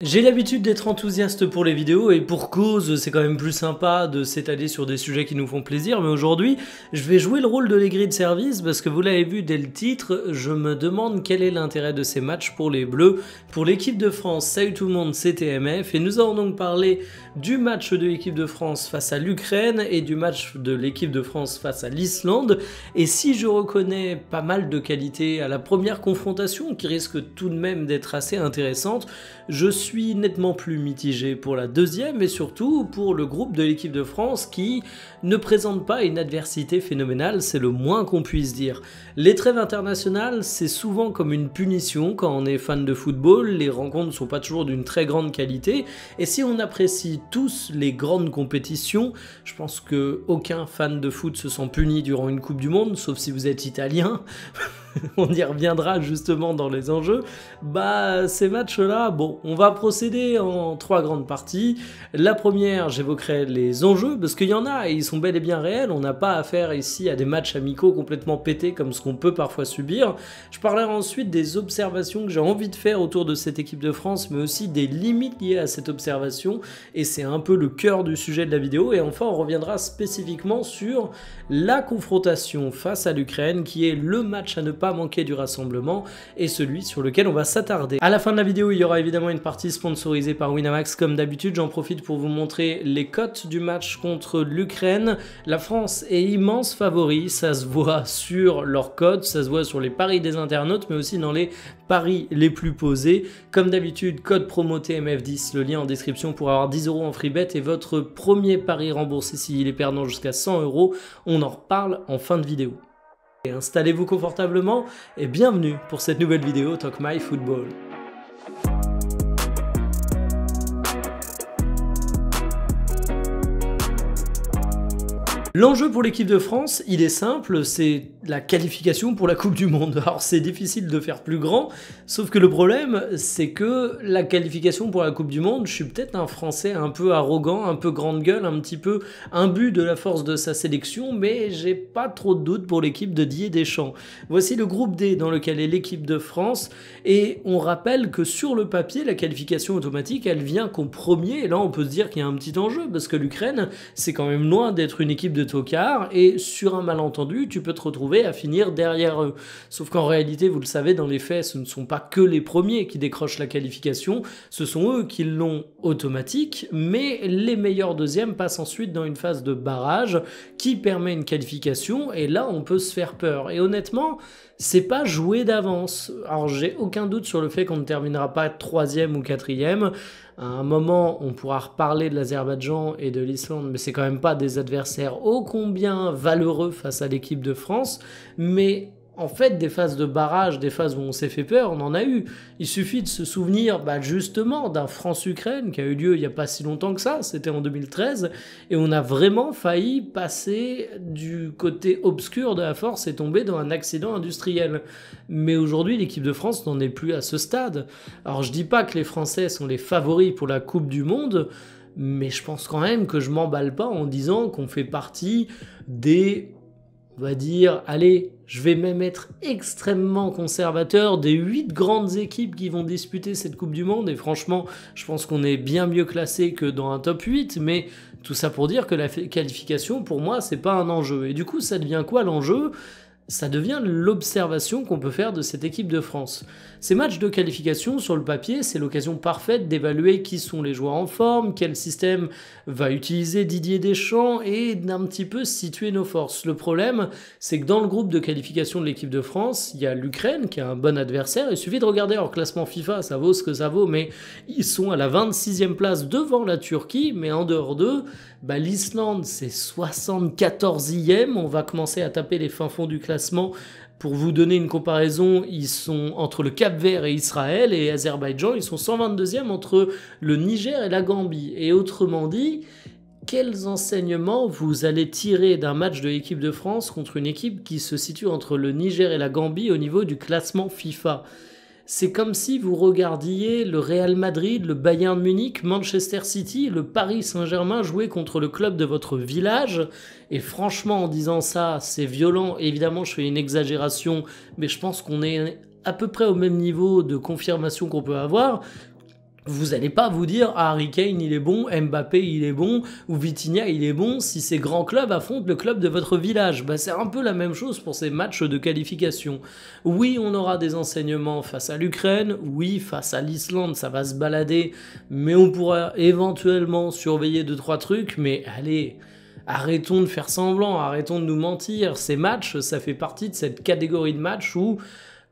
J'ai l'habitude d'être enthousiaste pour les vidéos et pour cause, c'est quand même plus sympa de s'étaler sur des sujets qui nous font plaisir, mais aujourd'hui, je vais jouer le rôle de l'aigri de service parce que vous l'avez vu dès le titre, je me demande quel est l'intérêt de ces matchs pour les Bleus, pour l'équipe de France. Salut tout le monde, c'est TMF et nous allons donc parler du match de l'équipe de France face à l'Ukraine et du match de l'équipe de France face à l'Islande. Et si je reconnais pas mal de qualités à la première confrontation, qui risque tout de même d'être assez intéressante, je suis nettement plus mitigé pour la deuxième et surtout pour le groupe de l'équipe de France qui ne présente pas une adversité phénoménale, c'est le moins qu'on puisse dire. Les trêves internationales, c'est souvent comme une punition quand on est fan de football, les rencontres ne sont pas toujours d'une très grande qualité et si on apprécie tous les grandes compétitions, je pense qu'aucun fan de foot se sent puni durant une Coupe du Monde, sauf si vous êtes italien. On y reviendra justement dans les enjeux. Ces matchs-là, bon, on va procéder en trois grandes parties. La première, j'évoquerai les enjeux, parce qu'il y en a et ils sont bel et bien réels. On n'a pas affaire ici à des matchs amicaux complètement pétés comme ce qu'on peut parfois subir. Je parlerai ensuite des observations que j'ai envie de faire autour de cette équipe de France, mais aussi des limites liées à cette observation. Et c'est un peu le cœur du sujet de la vidéo. Et enfin, on reviendra spécifiquement sur la confrontation face à l'Ukraine, qui est le match à ne pas manquer du rassemblement et celui sur lequel on va s'attarder. À la fin de la vidéo, il y aura évidemment une partie sponsorisée par Winamax. Comme d'habitude, j'en profite pour vous montrer les cotes du match contre l'Ukraine. La France est immense favori, ça se voit sur leurs cotes, ça se voit sur les paris des internautes, mais aussi dans les paris les plus posés. Comme d'habitude, code promo TMF10, le lien en description pour avoir 10 € en free bet et votre premier pari remboursé s'il est perdant jusqu'à 100 €. On en reparle en fin de vidéo. Installez-vous confortablement et bienvenue pour cette nouvelle vidéo Talk My Football. L'enjeu pour l'équipe de France, il est simple, c'est la qualification pour la Coupe du Monde. Alors c'est difficile de faire plus grand, sauf que le problème, c'est que la qualification pour la Coupe du Monde, je suis peut-être un Français un peu arrogant, un peu grande gueule, un petit peu imbu de la force de sa sélection, mais j'ai pas trop de doutes pour l'équipe de Didier Deschamps. Voici le groupe D dans lequel est l'équipe de France, et on rappelle que sur le papier, la qualification automatique, elle vient qu'au premier, et là on peut se dire qu'il y a un petit enjeu, parce que l'Ukraine, c'est quand même loin d'être une équipe de tocard et sur un malentendu tu peux te retrouver à finir derrière eux. Sauf qu'en réalité, vous le savez, dans les faits, ce ne sont pas que les premiers qui décrochent la qualification, ce sont eux qui l'ont automatique, mais les meilleurs deuxièmes passent ensuite dans une phase de barrage qui permet une qualification et là on peut se faire peur. Et honnêtement, c'est pas joué d'avance. Alors j'ai aucun doute sur le fait qu'on ne terminera pas 3e ou 4e. À un moment, on pourra reparler de l'Azerbaïdjan et de l'Islande, mais c'est quand même pas des adversaires ô combien valeureux face à l'équipe de France. Mais en fait, des phases de barrage, des phases où on s'est fait peur, on en a eu. Il suffit de se souvenir justement d'un France-Ukraine qui a eu lieu il n'y a pas si longtemps que ça, c'était en 2013, et on a vraiment failli passer du côté obscur de la force et tomber dans un accident industriel. Mais aujourd'hui, l'équipe de France n'en est plus à ce stade. Alors je dis pas que les Français sont les favoris pour la Coupe du Monde, mais je pense quand même que je m'emballe pas en disant qu'on fait partie des... on va dire, allez, je vais même être extrêmement conservateur des 8 grandes équipes qui vont disputer cette Coupe du Monde. Et franchement, je pense qu'on est bien mieux classé que dans un top 8. Mais tout ça pour dire que la qualification, pour moi, c'est pas un enjeu. Et du coup, ça devient quoi l'enjeu ? Ça devient l'observation qu'on peut faire de cette équipe de France. Ces matchs de qualification, sur le papier, c'est l'occasion parfaite d'évaluer qui sont les joueurs en forme, quel système va utiliser Didier Deschamps et d'un petit peu situer nos forces. Le problème, c'est que dans le groupe de qualification de l'équipe de France, il y a l'Ukraine qui est un bon adversaire. Il suffit de regarder leur classement FIFA, ça vaut ce que ça vaut, mais ils sont à la 26e place devant la Turquie, mais en dehors d'eux, l'Islande c'est 74e. On va commencer à taper les fins fonds du classement. Pour vous donner une comparaison, ils sont entre le Cap-Vert et Israël, et Azerbaïdjan, ils sont 122e entre le Niger et la Gambie. Et autrement dit, quels enseignements vous allez tirer d'un match de l'équipe de France contre une équipe qui se situe entre le Niger et la Gambie au niveau du classement FIFA ? C'est comme si vous regardiez le Real Madrid, le Bayern Munich, Manchester City, le Paris Saint-Germain jouer contre le club de votre village. Et franchement, en disant ça, c'est violent. Évidemment, je fais une exagération, mais je pense qu'on est à peu près au même niveau de confirmation qu'on peut avoir. vous n'allez pas vous dire ah, Harry Kane il est bon, Mbappé il est bon, ou Vitinha il est bon si ces grands clubs affrontent le club de votre village. Bah, c'est un peu la même chose pour ces matchs de qualification. Oui, on aura des enseignements face à l'Ukraine, oui, face à l'Islande, ça va se balader, mais on pourra éventuellement surveiller 2-3 trucs, mais allez... Arrêtons de faire semblant, arrêtons de nous mentir. Ces matchs, ça fait partie de cette catégorie de matchs où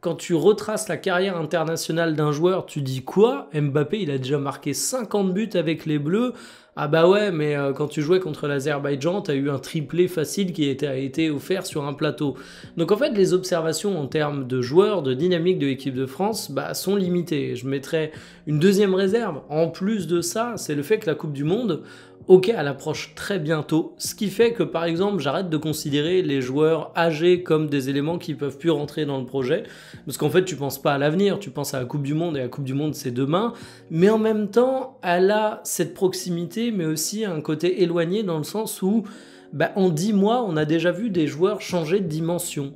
quand tu retraces la carrière internationale d'un joueur, tu dis quoi? Mbappé, il a déjà marqué 50 buts avec les Bleus. Ah bah ouais, mais quand tu jouais contre l'Azerbaïdjan, t'as eu un triplé facile qui a été offert sur un plateau. Donc en fait, les observations en termes de joueurs, de dynamique de l'équipe de France, bah, sont limitées. Je mettrais une deuxième réserve. En plus de ça, c'est le fait que la Coupe du Monde, ok, elle approche très bientôt, ce qui fait que par exemple j'arrête de considérer les joueurs âgés comme des éléments qui peuvent plus rentrer dans le projet, parce qu'en fait tu penses pas à l'avenir, tu penses à la Coupe du Monde et la Coupe du Monde c'est demain, mais en même temps elle a cette proximité mais aussi un côté éloigné dans le sens où bah, en 10 mois on a déjà vu des joueurs changer de dimension.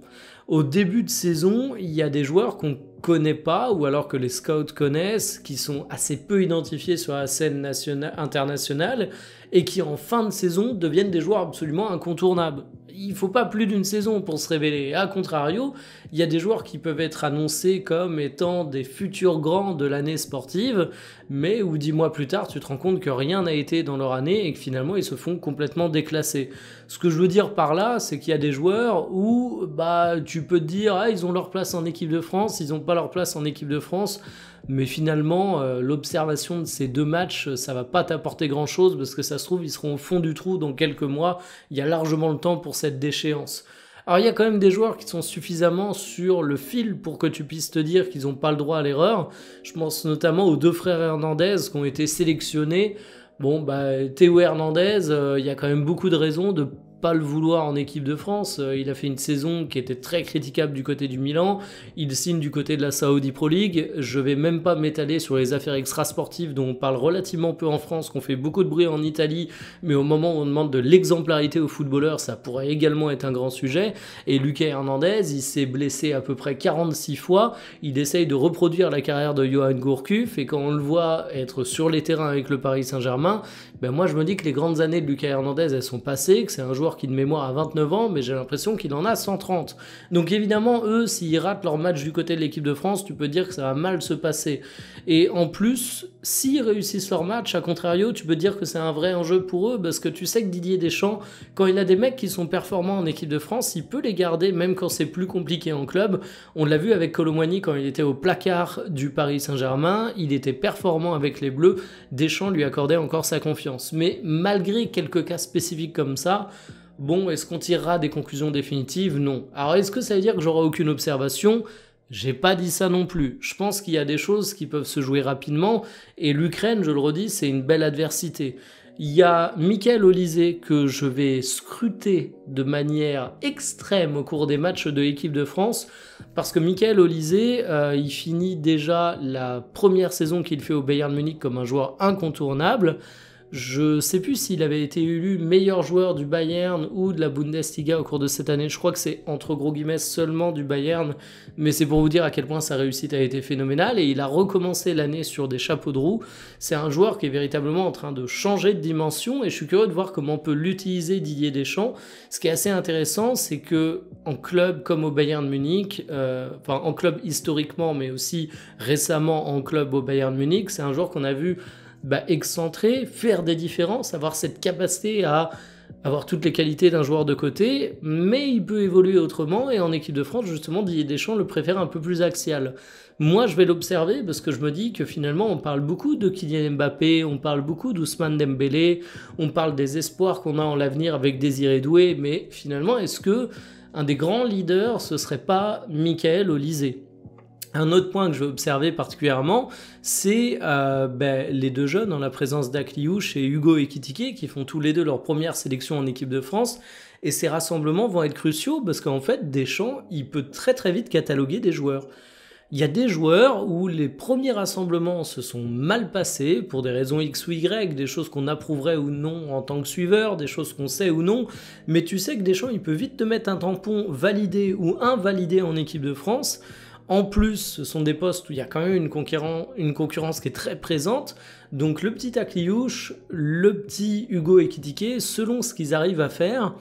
Au début de saison, il y a des joueurs qu'on connaît pas ou alors que les scouts connaissent, qui sont assez peu identifiés sur la scène internationale et qui en fin de saison deviennent des joueurs absolument incontournables. Il faut pas plus d'une saison pour se révéler. A contrario, il y a des joueurs qui peuvent être annoncés comme étant des futurs grands de l'année sportive, mais où 10 mois plus tard, tu te rends compte que rien n'a été dans leur année et que finalement, ils se font complètement déclasser. Ce que je veux dire par là, c'est qu'il y a des joueurs où bah, tu peux te dire ah, ils ont leur place en équipe de France, ils n'ont pas leur place en équipe de France, mais finalement, l'observation de ces 2 matchs, ça va pas t'apporter grand-chose parce que ça se trouve, ils seront au fond du trou dans quelques mois. Il y a largement le temps pour cette déchéance. Alors il y a quand même des joueurs qui sont suffisamment sur le fil pour que tu puisses te dire qu'ils n'ont pas le droit à l'erreur. Je pense notamment aux 2 frères Hernandez qui ont été sélectionnés. Bon, bah, Théo Hernandez, il y a quand même beaucoup de raisons de pas le vouloir en équipe de France. Il a fait une saison qui était très critiquable du côté du Milan. Il signe du côté de la Saudi Pro League. Je vais même pas m'étaler sur les affaires extrasportives dont on parle relativement peu en France, qu'on fait beaucoup de bruit en Italie, mais au moment où on demande de l'exemplarité aux footballeurs, ça pourrait également être un grand sujet. Et Lucas Hernandez, il s'est blessé à peu près 46 fois. Il essaye de reproduire la carrière de Johan Gourcuff et quand on le voit être sur les terrains avec le Paris Saint-Germain, ben moi je me dis que les grandes années de Lucas Hernandez, elles sont passées, que c'est un joueur qui de mémoire a 29 ans, mais j'ai l'impression qu'il en a 130. Donc évidemment, eux, s'ils ratent leur match du côté de l'équipe de France, tu peux dire que ça va mal se passer. Et en plus, s'ils réussissent leur match, à contrario, tu peux dire que c'est un vrai enjeu pour eux, parce que tu sais que Didier Deschamps, quand il a des mecs qui sont performants en équipe de France, il peut les garder même quand c'est plus compliqué en club. On l'a vu avec Kolo Muani quand il était au placard du Paris Saint-Germain, il était performant avec les Bleus, Deschamps lui accordait encore sa confiance. Mais malgré quelques cas spécifiques comme ça, bon, est-ce qu'on tirera des conclusions définitives? Non. Alors, est-ce que ça veut dire que j'aurai aucune observation? J'ai pas dit ça non plus. Je pense qu'il y a des choses qui peuvent se jouer rapidement, et l'Ukraine, je le redis, c'est une belle adversité. Il y a Michael Olise que je vais scruter de manière extrême au cours des matchs de l'équipe de France, parce que Michael Olise, il finit déjà la première saison qu'il fait au Bayern Munich comme un joueur incontournable. Je sais plus s'il avait été élu meilleur joueur du Bayern ou de la Bundesliga au cours de cette année. Je crois que c'est entre gros guillemets seulement du Bayern, mais c'est pour vous dire à quel point sa réussite a été phénoménale et il a recommencé l'année sur des chapeaux de roue. C'est un joueur qui est véritablement en train de changer de dimension et je suis curieux de voir comment on peut l'utiliser Didier Deschamps. Ce qui est assez intéressant, c'est que en club comme au Bayern Munich, enfin en club historiquement, mais aussi récemment en club au Bayern Munich, c'est un joueur qu'on a vu excentré, faire des différences, avoir cette capacité à avoir toutes les qualités d'un joueur de côté, mais il peut évoluer autrement, et en équipe de France, justement, Didier Deschamps le préfère un peu plus axial. Moi, je vais l'observer, parce que je me dis que finalement, on parle beaucoup de Kylian Mbappé, on parle beaucoup d'Ousmane Dembélé, on parle des espoirs qu'on a en l'avenir avec Désiré Doué, mais finalement, est-ce que un des grands leaders, ce serait pas Michael Olise? Un autre point que je vais observer particulièrement, c'est les 2 jeunes en la présence d'Akliouche et Hugo Ekitike qui font tous les 2 leur première sélection en équipe de France. Et ces rassemblements vont être cruciaux parce qu'en fait, Deschamps, il peut très très vite cataloguer des joueurs. Il y a des joueurs où les premiers rassemblements se sont mal passés pour des raisons X ou Y, des choses qu'on approuverait ou non en tant que suiveur, des choses qu'on sait ou non, mais tu sais que Deschamps, il peut vite te mettre un tampon validé ou invalidé en équipe de France En plus, ce sont des postes où il y a quand même une concurrence qui est très présente. Donc le petit Akliouche, le petit Hugo Ekitike, selon ce qu'ils arrivent à faire,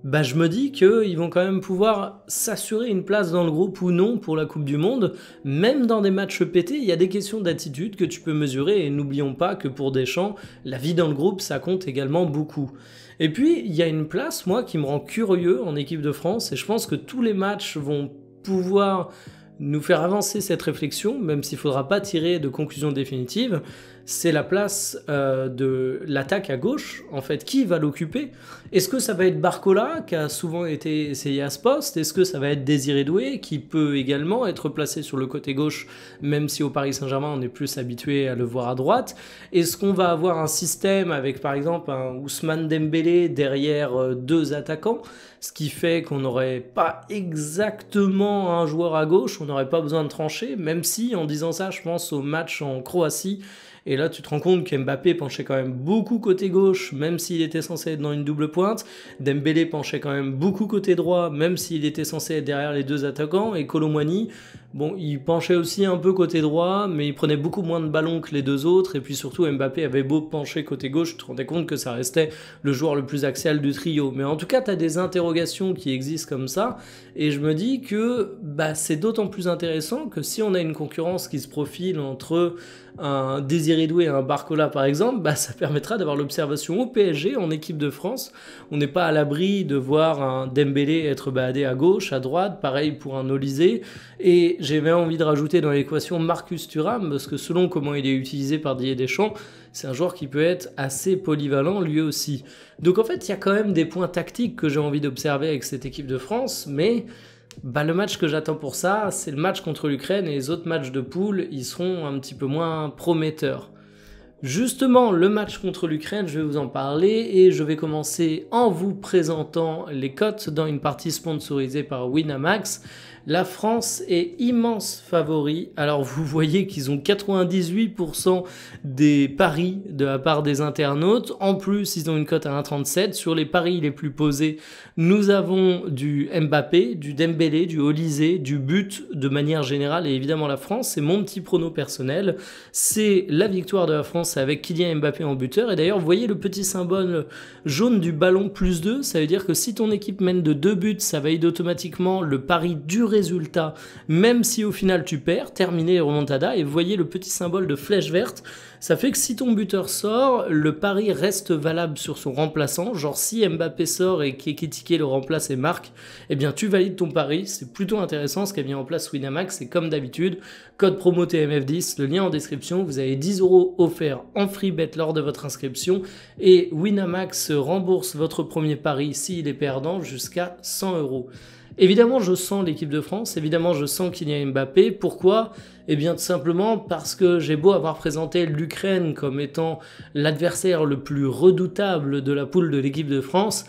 bah, je me dis qu'ils vont quand même pouvoir s'assurer une place dans le groupe ou non pour la Coupe du Monde. Même dans des matchs pétés, il y a des questions d'attitude que tu peux mesurer et n'oublions pas que pour Deschamps, la vie dans le groupe, ça compte également beaucoup. Et puis, il y a une place, moi, qui me rend curieux en équipe de France et je pense que tous les matchs vont pouvoir nous faire avancer cette réflexion, même s'il ne faudra pas tirer de conclusion définitive, c'est la place de l'attaque à gauche. En fait, qui va l'occuper? Est-ce que ça va être Barcola, qui a souvent été essayé à ce poste? Est-ce que ça va être Désiré Doué, qui peut également être placé sur le côté gauche, même si au Paris Saint-Germain, on est plus habitué à le voir à droite? Est-ce qu'on va avoir un système avec, par exemple, un Ousmane Dembélé derrière deux attaquants, ce qui fait qu'on n'aurait pas exactement un joueur à gauche, on n'aurait pas besoin de trancher, même si, en disant ça, je pense au match en Croatie. Et là, tu te rends compte qu'Mbappé penchait quand même beaucoup côté gauche, même s'il était censé être dans une double pointe. Dembélé penchait quand même beaucoup côté droit, même s'il était censé être derrière les deux attaquants. Et Kolo Muani, bon, il penchait aussi un peu côté droit, mais il prenait beaucoup moins de ballons que les deux autres. Et puis surtout, Mbappé avait beau pencher côté gauche, tu te rendais compte que ça restait le joueur le plus axial du trio. Mais en tout cas, tu as des interrogations qui existent comme ça. Et je me dis que bah, c'est d'autant plus intéressant que si on a une concurrence qui se profile entre un Désiré Doué et un Barcola par exemple, bah, ça permettra d'avoir l'observation au PSG en équipe de France. On n'est pas à l'abri de voir un Dembélé être baladé à gauche, à droite, pareil pour un Olysée. Et j'avais envie de rajouter dans l'équation Marcus Thuram, parce que selon comment il est utilisé par Didier Deschamps, c'est un joueur qui peut être assez polyvalent lui aussi. Donc en fait, il y a quand même des points tactiques que j'ai envie d'observer avec cette équipe de France, mais bah, le match que j'attends pour ça, c'est le match contre l'Ukraine et les autres matchs de poule, ils seront un petit peu moins prometteurs. Justement, le match contre l'Ukraine, je vais vous en parler et je vais commencer en vous présentant les cotes dans une partie sponsorisée par Winamax. La France est immense favori. Alors vous voyez qu'ils ont 98% des paris de la part des internautes. En plus, ils ont une cote à 1,37. Sur les paris les plus posés, nous avons du Mbappé, du Dembélé, du Olysée, du but de manière générale. Et évidemment la France, c'est mon petit prono personnel. C'est la victoire de la France avec Kylian Mbappé en buteur. Et d'ailleurs, vous voyez le petit symbole jaune du ballon +2. Ça veut dire que si ton équipe mène de 2 buts, ça valide automatiquement le pari du résultat, même si au final tu perds, terminé les remontadas. Et vous voyez le petit symbole de flèche verte, ça fait que si ton buteur sort, le pari reste valable sur son remplaçant. Genre si Mbappé sort et Ekitike le remplace et marque, eh bien tu valides ton pari. C'est plutôt intéressant ce qu'a mis en place Winamax. C'est comme d'habitude, code promo TMF10, le lien en description. Vous avez 10 € offerts en free bet lors de votre inscription et Winamax rembourse votre premier pari s'il est perdant jusqu'à 100 €. Évidemment, je sens l'équipe de France, évidemment, je sens Kylian Mbappé. Pourquoi? Eh bien, tout simplement parce que j'ai beau avoir présenté l'Ukraine comme étant l'adversaire le plus redoutable de la poule de l'équipe de France,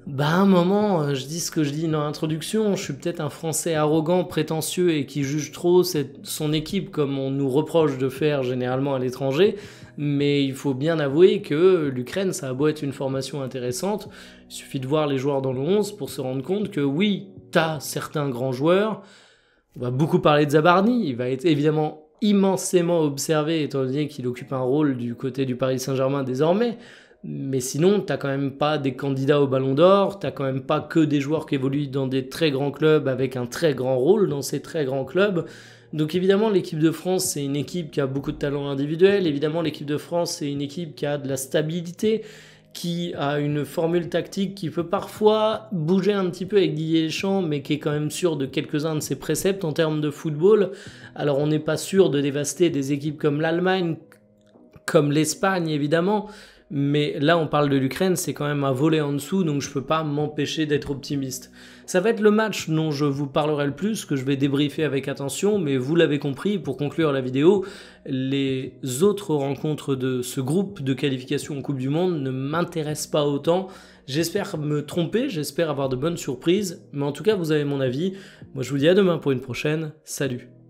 bah à un moment, je dis ce que je dis dans l'introduction, je suis peut-être un Français arrogant, prétentieux et qui juge trop son équipe comme on nous reproche de faire généralement à l'étranger, mais il faut bien avouer que l'Ukraine, ça a beau être une formation intéressante, il suffit de voir les joueurs dans le 11 pour se rendre compte que oui, t'as certains grands joueurs, on va beaucoup parler de Zabarny, il va être évidemment immensément observé étant donné qu'il occupe un rôle du côté du Paris Saint-Germain désormais, mais sinon, t'as quand même pas des candidats au Ballon d'Or, t'as quand même pas que des joueurs qui évoluent dans des très grands clubs avec un très grand rôle dans ces très grands clubs. Donc évidemment, l'équipe de France, c'est une équipe qui a beaucoup de talent individuel. Évidemment, l'équipe de France, c'est une équipe qui a de la stabilité, qui a une formule tactique qui peut parfois bouger un petit peu avec Didier Deschamps, mais qui est quand même sûr de quelques-uns de ses préceptes en termes de football. Alors on n'est pas sûr de dévaster des équipes comme l'Allemagne, comme l'Espagne évidemment, mais là on parle de l'Ukraine, c'est quand même un volet en dessous, donc je peux pas m'empêcher d'être optimiste. Ça va être le match dont je vous parlerai le plus, que je vais débriefer avec attention, mais vous l'avez compris, pour conclure la vidéo, les autres rencontres de ce groupe de qualification en Coupe du Monde ne m'intéressent pas autant. J'espère me tromper, j'espère avoir de bonnes surprises, mais en tout cas vous avez mon avis. Moi je vous dis à demain pour une prochaine, salut.